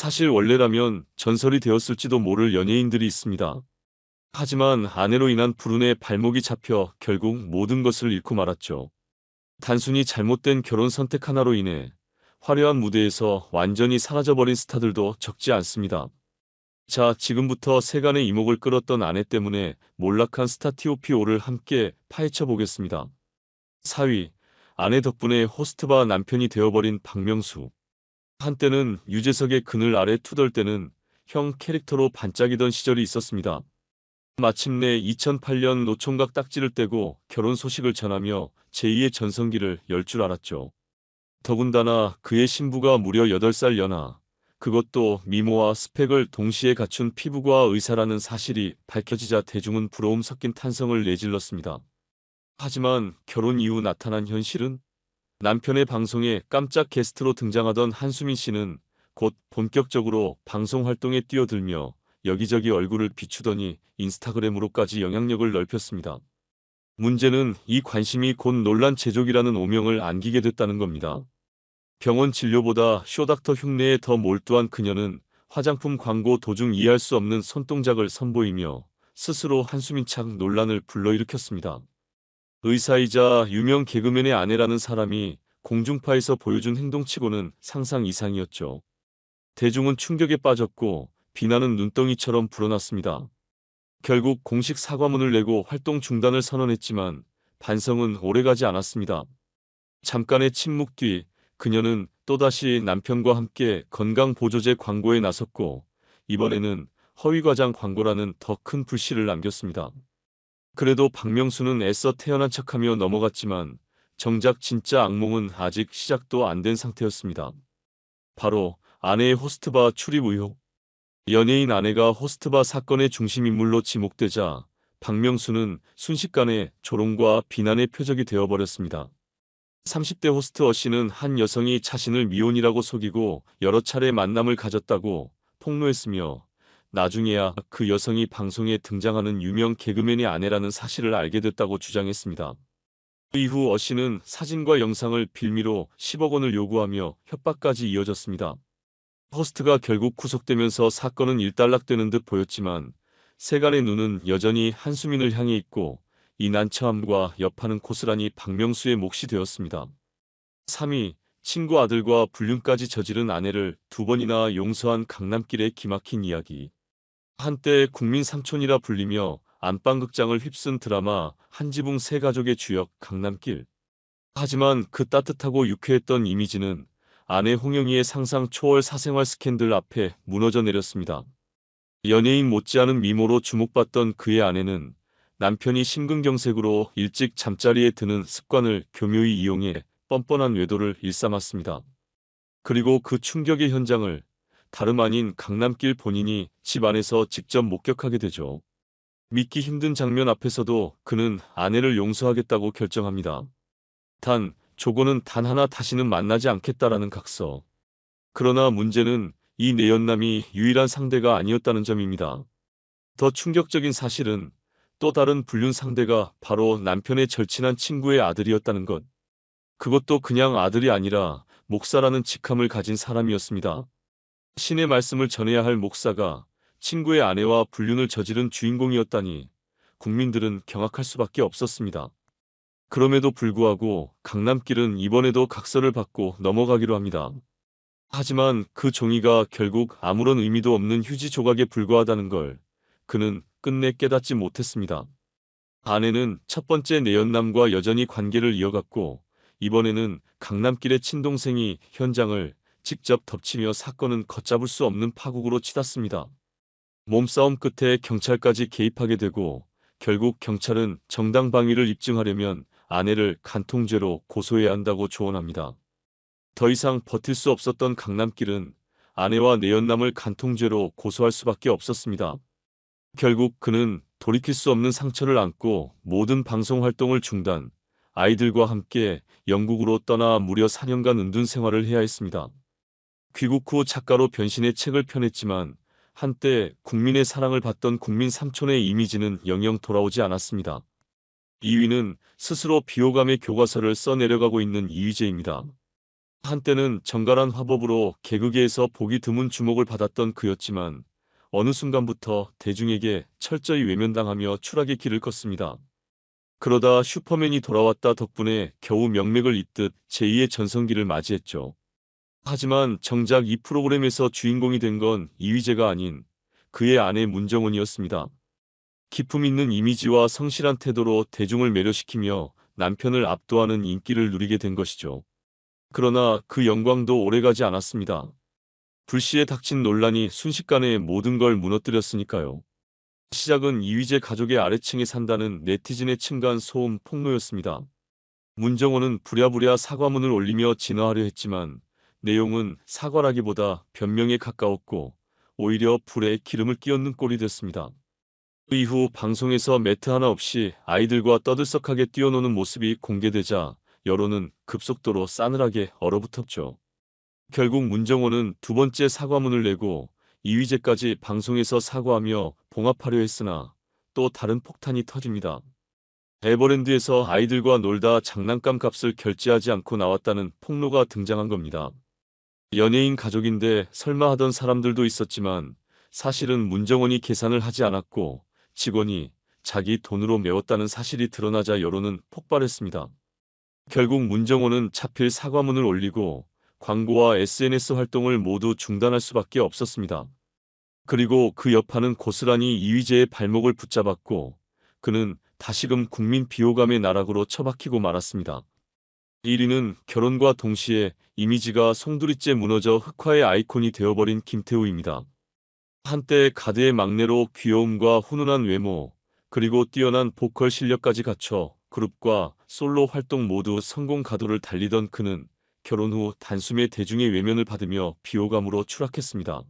사실 원래라면 전설이 되었을지도 모를 연예인들이 있습니다. 하지만 아내로 인한 불운에 발목이 잡혀 결국 모든 것을 잃고 말았죠. 단순히 잘못된 결혼 선택 하나로 인해 화려한 무대에서 완전히 사라져버린 스타들도 적지 않습니다. 자, 지금부터 세간의 이목을 끌었던 아내 때문에 몰락한 스타 TOP5를 함께 파헤쳐 보겠습니다. 4위, 아내 덕분에 호스트바 남편이 되어버린 박명수. 한때는 유재석의 그늘 아래 투덜대는 형 캐릭터로 반짝이던 시절이 있었습니다. 마침내 2008년 노총각 딱지를 떼고 결혼 소식을 전하며 제2의 전성기를 열 줄 알았죠. 더군다나 그의 신부가 무려 8살 연하, 그것도 미모와 스펙을 동시에 갖춘 피부과 의사라는 사실이 밝혀지자 대중은 부러움 섞인 탄성을 내질렀습니다. 하지만 결혼 이후 나타난 현실은? 남편의 방송에 깜짝 게스트로 등장하던 한수민 씨는 곧 본격적으로 방송 활동에 뛰어들며 여기저기 얼굴을 비추더니 인스타그램으로까지 영향력을 넓혔습니다. 문제는 이 관심이 곧 논란 제조기라는 오명을 안기게 됐다는 겁니다. 병원 진료보다 쇼닥터 흉내에 더 몰두한 그녀는 화장품 광고 도중 이해할 수 없는 손동작을 선보이며 스스로 한수민 착 논란을 불러일으켰습니다. 의사이자 유명 개그맨의 아내라는 사람이 공중파에서 보여준 행동치고는 상상 이상이었죠. 대중은 충격에 빠졌고 비난은 눈덩이처럼 불어났습니다. 결국 공식 사과문을 내고 활동 중단을 선언했지만 반성은 오래가지 않았습니다. 잠깐의 침묵 뒤 그녀는 또다시 남편과 함께 건강보조제 광고에 나섰고 이번에는 허위과장 광고라는 더 큰 불씨를 남겼습니다. 그래도 박명수는 애써 태연한 척하며 넘어갔지만 정작 진짜 악몽은 아직 시작도 안 된 상태였습니다. 바로 아내의 호스트바 출입 의혹. 연예인 아내가 호스트바 사건의 중심인물로 지목되자 박명수는 순식간에 조롱과 비난의 표적이 되어버렸습니다. 30대 호스트 어씨는 한 여성이 자신을 미혼이라고 속이고 여러 차례 만남을 가졌다고 폭로했으며 나중에야 그 여성이 방송에 등장하는 유명 개그맨의 아내라는 사실을 알게 됐다고 주장했습니다. 그 이후 어씨는 사진과 영상을 빌미로 10억 원을 요구하며 협박까지 이어졌습니다. 호스트가 결국 구속되면서 사건은 일단락되는 듯 보였지만 세간의 눈은 여전히 한수민을 향해 있고 이 난처함과 여파는 고스란히 박명수의 몫이 되었습니다. 3위, 친구 아들과 불륜까지 저지른 아내를 2번이나 용서한 강남길의 기막힌 이야기. 한때 국민 삼촌이라 불리며 안방극장을 휩쓴 드라마 한지붕 세 가족의 주역 강남길. 하지만 그 따뜻하고 유쾌했던 이미지는 아내 홍영희의 상상 초월 사생활 스캔들 앞에 무너져 내렸습니다. 연예인 못지않은 미모로 주목받던 그의 아내는 남편이 심근경색으로 일찍 잠자리에 드는 습관을 교묘히 이용해 뻔뻔한 외도를 일삼았습니다. 그리고 그 충격의 현장을 다름 아닌 강남길 본인이 집 안에서 직접 목격하게 되죠. 믿기 힘든 장면 앞에서도 그는 아내를 용서하겠다고 결정합니다. 단, 조건은 단 하나, 다시는 만나지 않겠다라는 각서. 그러나 문제는 이 내연남이 유일한 상대가 아니었다는 점입니다. 더 충격적인 사실은 또 다른 불륜 상대가 바로 남편의 절친한 친구의 아들이었다는 것. 그것도 그냥 아들이 아니라 목사라는 직함을 가진 사람이었습니다. 신의 말씀을 전해야 할 목사가 친구의 아내와 불륜을 저지른 주인공이었다니 국민들은 경악할 수밖에 없었습니다. 그럼에도 불구하고 강남길은 이번에도 각서를 받고 넘어가기로 합니다. 하지만 그 종이가 결국 아무런 의미도 없는 휴지 조각에 불과하다는 걸 그는 끝내 깨닫지 못했습니다. 아내는 첫 번째 내연남과 여전히 관계를 이어갔고 이번에는 강남길의 친동생이 현장을 직접 덮치며 사건은 걷잡을 수 없는 파국으로 치닫습니다. 몸싸움 끝에 경찰까지 개입하게 되고 결국 경찰은 정당방위를 입증하려면 아내를 간통죄로 고소해야 한다고 조언합니다. 더 이상 버틸 수 없었던 강남길은 아내와 내연남을 간통죄로 고소할 수밖에 없었습니다. 결국 그는 돌이킬 수 없는 상처를 안고 모든 방송 활동을 중단, 아이들과 함께 영국으로 떠나 무려 4년간 은둔 생활을 해야 했습니다. 귀국 후 작가로 변신해 책을 펴냈지만 한때 국민의 사랑을 받던 국민 삼촌의 이미지는 영영 돌아오지 않았습니다. 2위는 스스로 비호감의 교과서를 써내려가고 있는 이휘재입니다. 한때는 정갈한 화법으로 개그계에서 보기 드문 주목을 받았던 그였지만 어느 순간부터 대중에게 철저히 외면당하며 추락의 길을 걷습니다. 그러다 슈퍼맨이 돌아왔다 덕분에 겨우 명맥을 잇듯 제2의 전성기를 맞이했죠. 하지만 정작 이 프로그램에서 주인공이 된 건 이휘재가 아닌 그의 아내 문정원이었습니다. 기품 있는 이미지와 성실한 태도로 대중을 매료시키며 남편을 압도하는 인기를 누리게 된 것이죠. 그러나 그 영광도 오래가지 않았습니다. 불시에 닥친 논란이 순식간에 모든 걸 무너뜨렸으니까요. 시작은 이휘재 가족의 아래층에 산다는 네티즌의 층간 소음 폭로였습니다. 문정원은 부랴부랴 사과문을 올리며 진화하려 했지만 내용은 사과라기보다 변명에 가까웠고 오히려 불에 기름을 끼얹는 꼴이 됐습니다. 그 이후 방송에서 매트 하나 없이 아이들과 떠들썩하게 뛰어노는 모습이 공개되자 여론은 급속도로 싸늘하게 얼어붙었죠. 결국 문정원은 두 번째 사과문을 내고 이휘재까지 방송에서 사과하며 봉합하려 했으나 또 다른 폭탄이 터집니다. 에버랜드에서 아이들과 놀다 장난감 값을 결제하지 않고 나왔다는 폭로가 등장한 겁니다. 연예인 가족인데 설마 하던 사람들도 있었지만 사실은 문정원이 계산을 하지 않았고 직원이 자기 돈으로 메웠다는 사실이 드러나자 여론은 폭발했습니다. 결국 문정원은 차필 사과문을 올리고 광고와 SNS 활동을 모두 중단할 수밖에 없었습니다. 그리고 그 여파는 고스란히 이휘재의 발목을 붙잡았고 그는 다시금 국민 비호감의 나락으로 처박히고 말았습니다. 1위는 결혼과 동시에 이미지가 송두리째 무너져 흑화의 아이콘이 되어버린 김태우입니다. 한때 가드의 막내로 귀여움과 훈훈한 외모, 그리고 뛰어난 보컬 실력까지 갖춰 그룹과 솔로 활동 모두 성공 가도를 달리던 그는 결혼 후 단숨에 대중의 외면을 받으며 비호감으로 추락했습니다.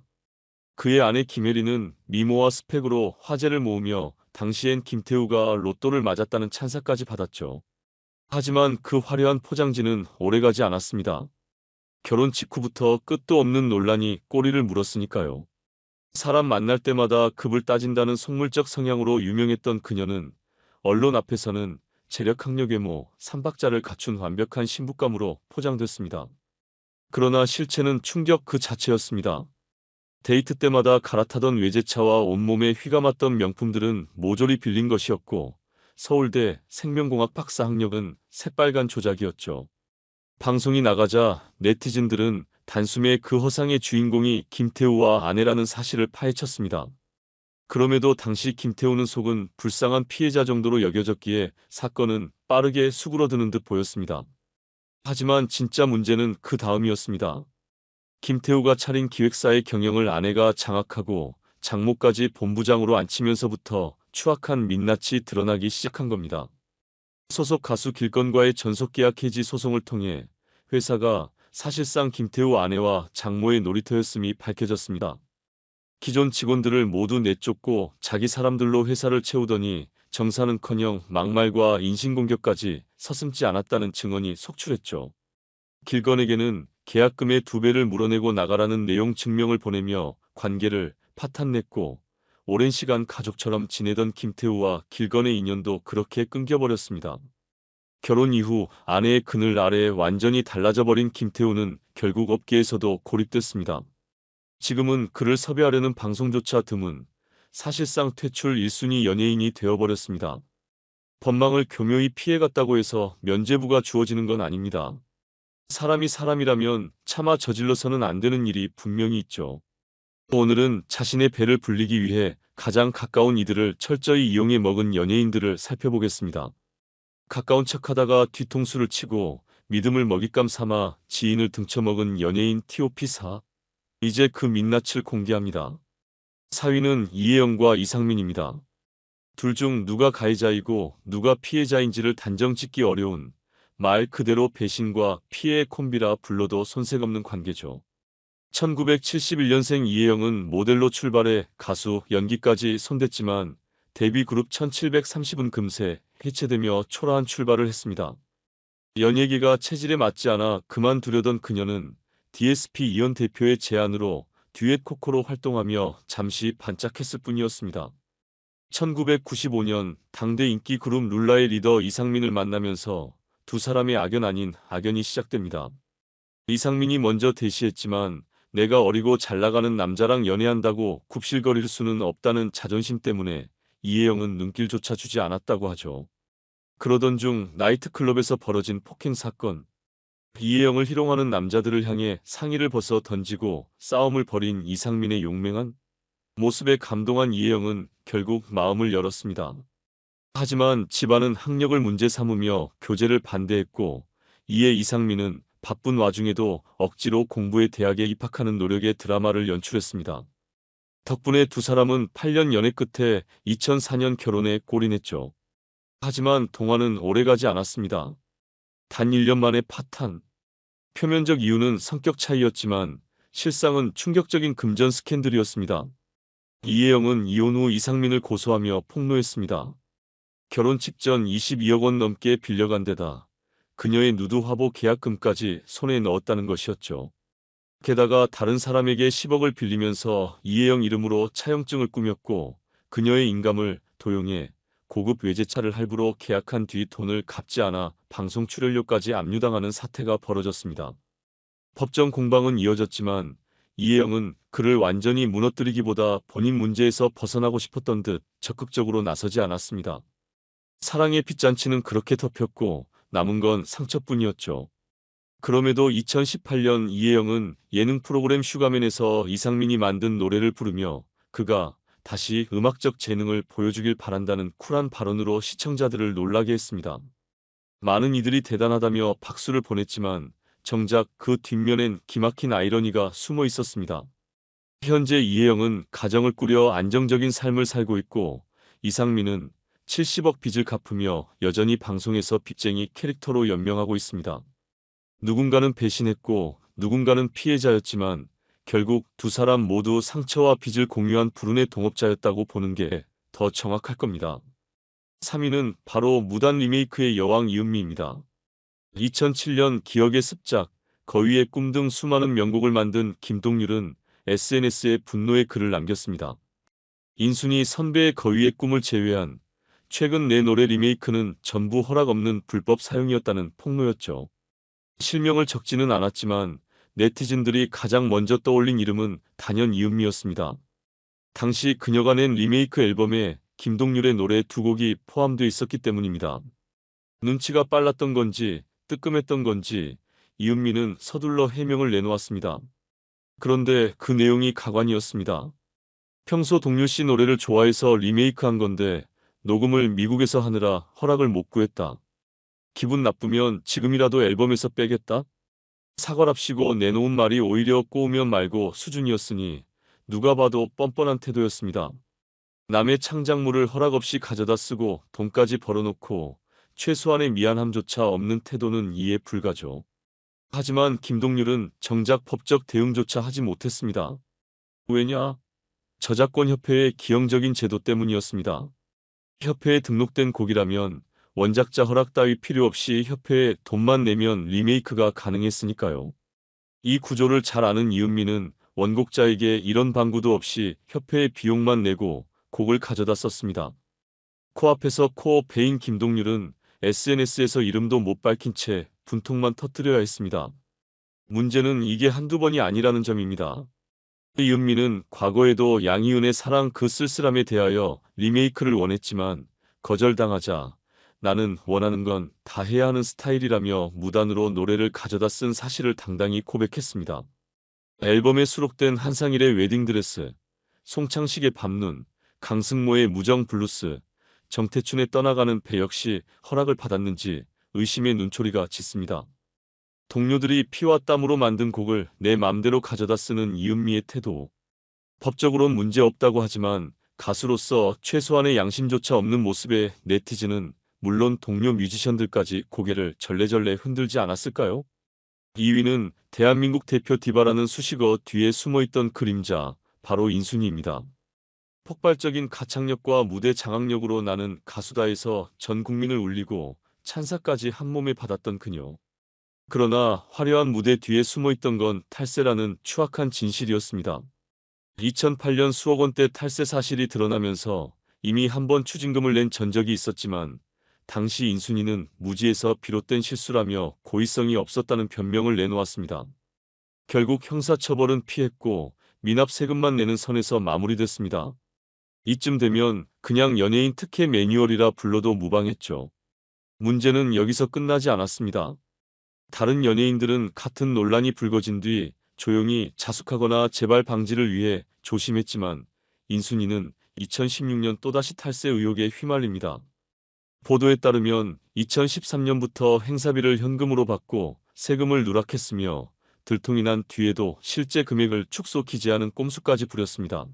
그의 아내 김혜리는 미모와 스펙으로 화제를 모으며 당시엔 김태우가 로또를 맞았다는 찬사까지 받았죠. 하지만 그 화려한 포장지는 오래가지 않았습니다. 결혼 직후부터 끝도 없는 논란이 꼬리를 물었으니까요. 사람 만날 때마다 급을 따진다는 속물적 성향으로 유명했던 그녀는 언론 앞에서는 재력 학력 외모, 삼박자를 갖춘 완벽한 신부감으로 포장됐습니다. 그러나 실체는 충격 그 자체였습니다. 데이트 때마다 갈아타던 외제차와 온몸에 휘가 맞던 명품들은 모조리 빌린 것이었고 서울대 생명공학 박사 학력은 새빨간 조작이었죠. 방송이 나가자 네티즌들은 단숨에 그 허상의 주인공이 김태우와 아내라는 사실을 파헤쳤습니다. 그럼에도 당시 김태우는 속은 불쌍한 피해자 정도로 여겨졌기에 사건은 빠르게 수그러드는 듯 보였습니다. 하지만 진짜 문제는 그 다음이었습니다. 김태우가 차린 기획사의 경영을 아내가 장악하고 장모까지 본부장으로 앉히면서부터 추악한 민낯이 드러나기 시작한 겁니다. 소속 가수 길건과의 전속계약 해지 소송을 통해 회사가 사실상 김태우 아내와 장모의 놀이터였음이 밝혀졌습니다. 기존 직원들을 모두 내쫓고 자기 사람들로 회사를 채우더니 정사는커녕 막말과 인신공격까지 서슴지 않았다는 증언이 속출했죠. 길건에게는 계약금의 2배를 물어내고 나가라는 내용 증명을 보내며 관계를 파탄냈고 오랜 시간 가족처럼 지내던 김태우와 길건의 인연도 그렇게 끊겨버렸습니다. 결혼 이후 아내의 그늘 아래 완전히 달라져버린 김태우는 결국 업계에서도 고립됐습니다. 지금은 그를 섭외하려는 방송조차 드문 사실상 퇴출 1순위 연예인이 되어버렸습니다. 법망을 교묘히 피해갔다고 해서 면죄부가 주어지는 건 아닙니다. 사람이 사람이라면 차마 저질러서는 안 되는 일이 분명히 있죠. 오늘은 자신의 배를 불리기 위해 가장 가까운 이들을 철저히 이용해 먹은 연예인들을 살펴보겠습니다. 가까운 척하다가 뒤통수를 치고 믿음을 먹잇감 삼아 지인을 등쳐먹은 연예인 T.O.P.사. 이제 그 민낯을 공개합니다. 4위는 이혜영과 이상민입니다. 둘 중 누가 가해자이고 누가 피해자인지를 단정짓기 어려운 말 그대로 배신과 피해의 콤비라 불러도 손색 없는 관계죠. 1971년생 이혜영은 모델로 출발해 가수, 연기까지 손댔지만 데뷔 그룹 1730은 금세 해체되며 초라한 출발을 했습니다. 연예계가 체질에 맞지 않아 그만두려던 그녀는 DSP 이현 대표의 제안으로 듀엣 코코로 활동하며 잠시 반짝했을 뿐이었습니다. 1995년 당대 인기 그룹 룰라의 리더 이상민을 만나면서 두 사람의 악연 아닌 악연이 시작됩니다. 이상민이 먼저 대시했지만 내가 어리고 잘 나가는 남자랑 연애한다고 굽실거릴 수는 없다는 자존심 때문에 이혜영은 눈길조차 주지 않았다고 하죠. 그러던 중 나이트클럽에서 벌어진 폭행 사건. 이혜영을 희롱하는 남자들을 향해 상의를 벗어 던지고 싸움을 벌인 이상민의 용맹한 모습에 감동한 이혜영은 결국 마음을 열었습니다. 하지만 집안은 학력을 문제 삼으며 교제를 반대했고, 이에 이상민은 바쁜 와중에도 억지로 공부해 대학에 입학하는 노력의 드라마를 연출했습니다. 덕분에 두 사람은 8년 연애 끝에 2004년 결혼에 골인했죠. 하지만 동화는 오래가지 않았습니다. 단 1년 만에 파탄. 표면적 이유는 성격 차이였지만 실상은 충격적인 금전 스캔들이었습니다. 이혜영은 이혼 후 이상민을 고소하며 폭로했습니다. 결혼 직전 22억 원 넘게 빌려간 데다 그녀의 누드 화보 계약금까지 손에 넣었다는 것이었죠. 게다가 다른 사람에게 10억을 빌리면서 이혜영 이름으로 차용증을 꾸몄고 그녀의 인감을 도용해 고급 외제차를 할부로 계약한 뒤 돈을 갚지 않아 방송 출연료까지 압류당하는 사태가 벌어졌습니다. 법정 공방은 이어졌지만 이혜영은 그를 완전히 무너뜨리기보다 본인 문제에서 벗어나고 싶었던 듯 적극적으로 나서지 않았습니다. 사랑의 빚잔치는 그렇게 덮였고 남은 건 상처뿐이었죠. 그럼에도 2018년 이혜영은 예능 프로그램 슈가맨에서 이상민이 만든 노래를 부르며 그가 다시 음악적 재능을 보여주길 바란다는 쿨한 발언으로 시청자들을 놀라게 했습니다. 많은 이들이 대단하다며 박수를 보냈지만 정작 그 뒷면엔 기막힌 아이러니가 숨어 있었습니다. 현재 이혜영은 가정을 꾸려 안정적인 삶을 살고 있고 이상민은 70억 빚을 갚으며 여전히 방송에서 빚쟁이 캐릭터로 연명하고 있습니다. 누군가는 배신했고 누군가는 피해자였지만 결국 두 사람 모두 상처와 빚을 공유한 불운의 동업자였다고 보는 게 더 정확할 겁니다. 3위는 바로 무단 리메이크의 여왕 이은미입니다. 2007년 기억의 습작, 거위의 꿈 등 수많은 명곡을 만든 김동률은 SNS에 분노의 글을 남겼습니다. 인순이 선배의 거위의 꿈을 제외한 최근 내 노래 리메이크는 전부 허락 없는 불법 사용이었다는 폭로였죠. 실명을 적지는 않았지만 네티즌들이 가장 먼저 떠올린 이름은 단연 이은미였습니다. 당시 그녀가 낸 리메이크 앨범에 김동률의 노래 두 곡이 포함되어 있었기 때문입니다. 눈치가 빨랐던 건지 뜨끔했던 건지 이은미는 서둘러 해명을 내놓았습니다. 그런데 그 내용이 가관이었습니다. 평소 동률 씨 노래를 좋아해서 리메이크한 건데 녹음을 미국에서 하느라 허락을 못 구했다. 기분 나쁘면 지금이라도 앨범에서 빼겠다? 사과랍시고 내놓은 말이 오히려 꼬우면 말고 수준이었으니 누가 봐도 뻔뻔한 태도였습니다. 남의 창작물을 허락 없이 가져다 쓰고 돈까지 벌어놓고 최소한의 미안함조차 없는 태도는 이해 불가죠. 하지만 김동률은 정작 법적 대응조차 하지 못했습니다. 왜냐? 저작권협회의 기형적인 제도 때문이었습니다. 협회에 등록된 곡이라면 원작자 허락 따위 필요 없이 협회에 돈만 내면 리메이크가 가능했으니까요. 이 구조를 잘 아는 이은미는 원곡자에게 이런 방구도 없이 협회에 비용만 내고 곡을 가져다 썼습니다. 코앞에서 코업배인 김동률은 SNS에서 이름도 못 밝힌 채 분통만 터뜨려야 했습니다. 문제는 이게 한두 번이 아니라는 점입니다. 이은미는 과거에도 양희은의 사랑 그 쓸쓸함에 대하여 리메이크를 원했지만 거절당하자 나는 원하는 건 다 해야 하는 스타일이라며 무단으로 노래를 가져다 쓴 사실을 당당히 고백했습니다. 앨범에 수록된 한상일의 웨딩드레스, 송창식의 밤눈, 강승모의 무정 블루스, 정태춘의 떠나가는 배 역시 허락을 받았는지 의심의 눈초리가 짙습니다. 동료들이 피와 땀으로 만든 곡을 내 맘대로 가져다 쓰는 이은미의 태도. 법적으론 문제없다고 하지만 가수로서 최소한의 양심조차 없는 모습에 네티즌은 물론 동료 뮤지션들까지 고개를 절레절레 흔들지 않았을까요? 2위는 대한민국 대표 디바라는 수식어 뒤에 숨어있던 그림자, 바로 인순이입니다. 폭발적인 가창력과 무대 장악력으로 나는 가수다에서 전 국민을 울리고 찬사까지 한몸에 받았던 그녀. 그러나 화려한 무대 뒤에 숨어있던 건 탈세라는 추악한 진실이었습니다. 2008년 수억 원대 탈세 사실이 드러나면서 이미 한 번 추징금을 낸 전적이 있었지만 당시 인순이는 무지에서 비롯된 실수라며 고의성이 없었다는 변명을 내놓았습니다. 결국 형사처벌은 피했고 미납 세금만 내는 선에서 마무리됐습니다. 이쯤 되면 그냥 연예인 특혜 매뉴얼이라 불러도 무방했죠. 문제는 여기서 끝나지 않았습니다. 다른 연예인들은 같은 논란이 불거진 뒤 조용히 자숙하거나 재발 방지를 위해 조심했지만 인순이는 2016년 또다시 탈세 의혹에 휘말립니다. 보도에 따르면 2013년부터 행사비를 현금으로 받고 세금을 누락했으며 들통이 난 뒤에도 실제 금액을 축소 기재하는 꼼수까지 부렸습니다.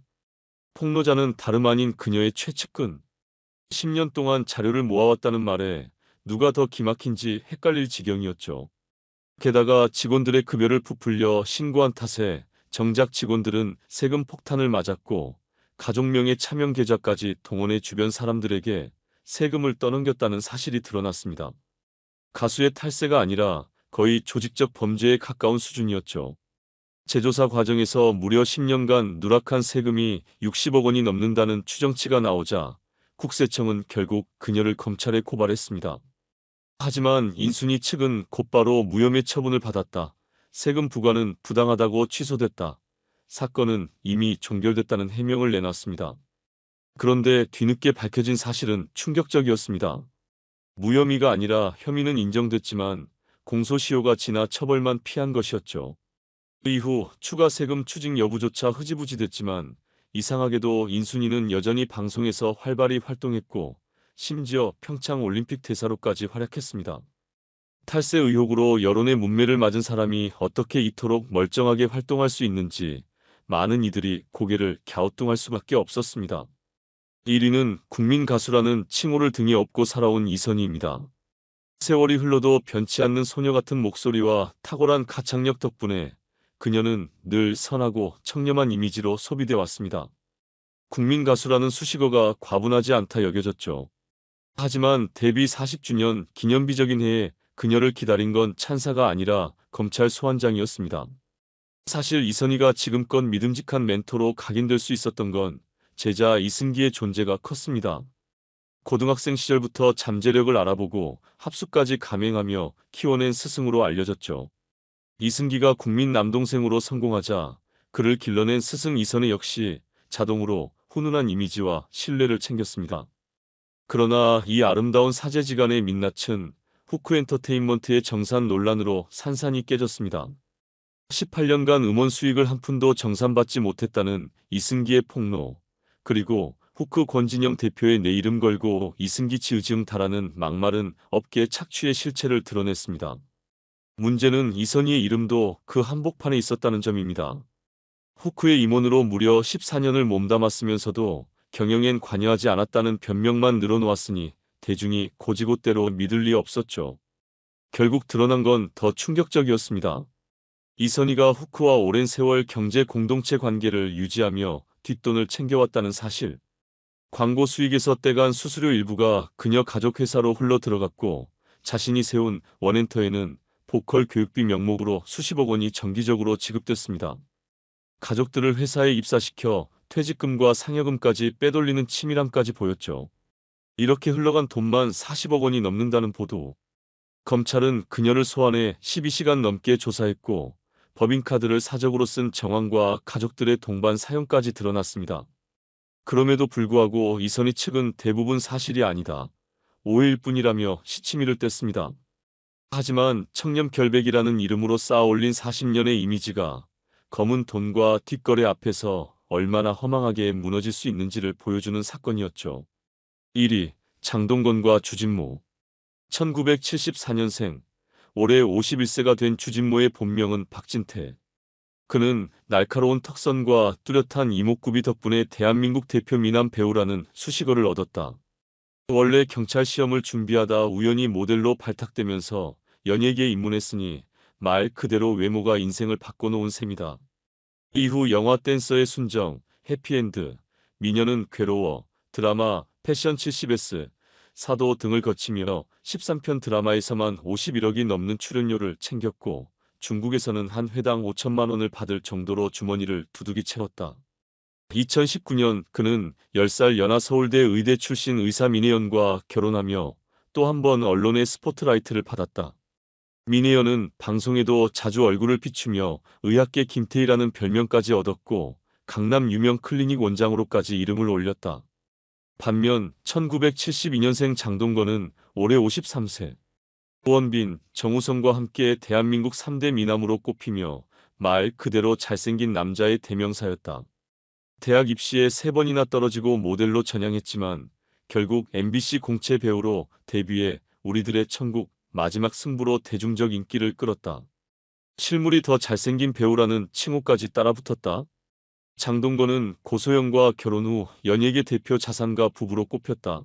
폭로자는 다름 아닌 그녀의 최측근. 10년 동안 자료를 모아왔다는 말에 누가 더 기막힌지 헷갈릴 지경이었죠. 게다가 직원들의 급여를 부풀려 신고한 탓에 정작 직원들은 세금 폭탄을 맞았고 가족명의 차명 계좌까지 동원해 주변 사람들에게 세금을 떠넘겼다는 사실이 드러났습니다. 가수의 탈세가 아니라 거의 조직적 범죄에 가까운 수준이었죠. 재조사 과정에서 무려 10년간 누락한 세금이 60억 원이 넘는다는 추정치가 나오자 국세청은 결국 그녀를 검찰에 고발했습니다. 하지만 인순이 측은 곧바로 무혐의 처분을 받았다. 세금 부과는 부당하다고 취소됐다. 사건은 이미 종결됐다는 해명을 내놨습니다. 그런데 뒤늦게 밝혀진 사실은 충격적이었습니다. 무혐의가 아니라 혐의는 인정됐지만 공소시효가 지나 처벌만 피한 것이었죠. 이후 추가 세금 추징 여부조차 흐지부지 됐지만 이상하게도 인순이는 여전히 방송에서 활발히 활동했고 심지어 평창 올림픽 대사로까지 활약했습니다. 탈세 의혹으로 여론의 문매를 맞은 사람이 어떻게 이토록 멀쩡하게 활동할 수 있는지 많은 이들이 고개를 갸우뚱할 수밖에 없었습니다. 1위는 국민 가수라는 칭호를 등에 업고 살아온 이선희입니다. 세월이 흘러도 변치 않는 소녀 같은 목소리와 탁월한 가창력 덕분에 그녀는 늘 선하고 청렴한 이미지로 소비돼 왔습니다. 국민 가수라는 수식어가 과분하지 않다 여겨졌죠. 하지만 데뷔 40주년 기념비적인 해에 그녀를 기다린 건 찬사가 아니라 검찰 소환장이었습니다. 사실 이선희가 지금껏 믿음직한 멘토로 각인될 수 있었던 건 제자 이승기의 존재가 컸습니다. 고등학생 시절부터 잠재력을 알아보고 합수까지 감행하며 키워낸 스승으로 알려졌죠. 이승기가 국민 남동생으로 성공하자 그를 길러낸 스승 이선희 역시 자동으로 훈훈한 이미지와 신뢰를 챙겼습니다. 그러나 이 아름다운 사제지간의 민낯은 후크엔터테인먼트의 정산 논란으로 산산이 깨졌습니다. 18년간 음원 수익을 한 푼도 정산받지 못했다는 이승기의 폭로, 그리고 후크 권진영 대표의 내 이름 걸고 이승기 지으지응다라는 막말은 업계 착취의 실체를 드러냈습니다. 문제는 이선희의 이름도 그 한복판에 있었다는 점입니다. 후크의 임원으로 무려 14년을 몸담았으면서도 경영엔 관여하지 않았다는 변명만 늘어놓았으니 대중이 고지곳대로 믿을 리 없었죠. 결국 드러난 건 더 충격적이었습니다. 이선희가 후크와 오랜 세월 경제 공동체 관계를 유지하며 뒷돈을 챙겨왔다는 사실. 광고 수익에서 떼간 수수료 일부가 그녀 가족 회사로 흘러 들어갔고 자신이 세운 원엔터에는 보컬 교육비 명목으로 수십억 원이 정기적으로 지급됐습니다. 가족들을 회사에 입사시켜 퇴직금과 상여금까지 빼돌리는 치밀함까지 보였죠. 이렇게 흘러간 돈만 40억 원이 넘는다는 보도. 검찰은 그녀를 소환해 12시간 넘게 조사했고 법인카드를 사적으로 쓴 정황과 가족들의 동반 사용까지 드러났습니다. 그럼에도 불구하고 이선희 측은 대부분 사실이 아니다. 오해일 뿐이라며 시치미를 뗐습니다. 하지만 청렴결백이라는 이름으로 쌓아올린 40년의 이미지가 검은 돈과 뒷거래 앞에서 얼마나 허망하게 무너질 수 있는지를 보여주는 사건이었죠. 1위 장동건과 주진모. 1974년생, 올해 51세가 된 주진모의 본명은 박진태. 그는 날카로운 턱선과 뚜렷한 이목구비 덕분에 대한민국 대표 미남 배우라는 수식어를 얻었다. 원래 경찰 시험을 준비하다 우연히 모델로 발탁되면서 연예계에 입문했으니 말 그대로 외모가 인생을 바꿔놓은 셈이다. 이후 영화 댄서의 순정, 해피엔드, 미녀는 괴로워, 드라마 패션 70S, 사도 등을 거치며 13편 드라마에서만 51억이 넘는 출연료를 챙겼고 중국에서는 한 회당 5천만 원을 받을 정도로 주머니를 두둑이 채웠다. 2019년 그는 10살 연하 서울대 의대 출신 의사 민혜연과 결혼하며 또 한 번 언론의 스포트라이트를 받았다. 민혜연은 방송에도 자주 얼굴을 비추며 의학계 김태희라는 별명까지 얻었고 강남 유명 클리닉 원장으로까지 이름을 올렸다. 반면 1972년생 장동건은 올해 53세. 고원빈, 정우성과 함께 대한민국 3대 미남으로 꼽히며 말 그대로 잘생긴 남자의 대명사였다. 대학 입시에 3번이나 떨어지고 모델로 전향했지만 결국 MBC 공채 배우로 데뷔해 우리들의 천국, 마지막 승부로 대중적 인기를 끌었다. 실물이 더 잘생긴 배우라는 칭호까지 따라붙었다. 장동건은 고소영과 결혼 후 연예계 대표 자산가 부부로 꼽혔다.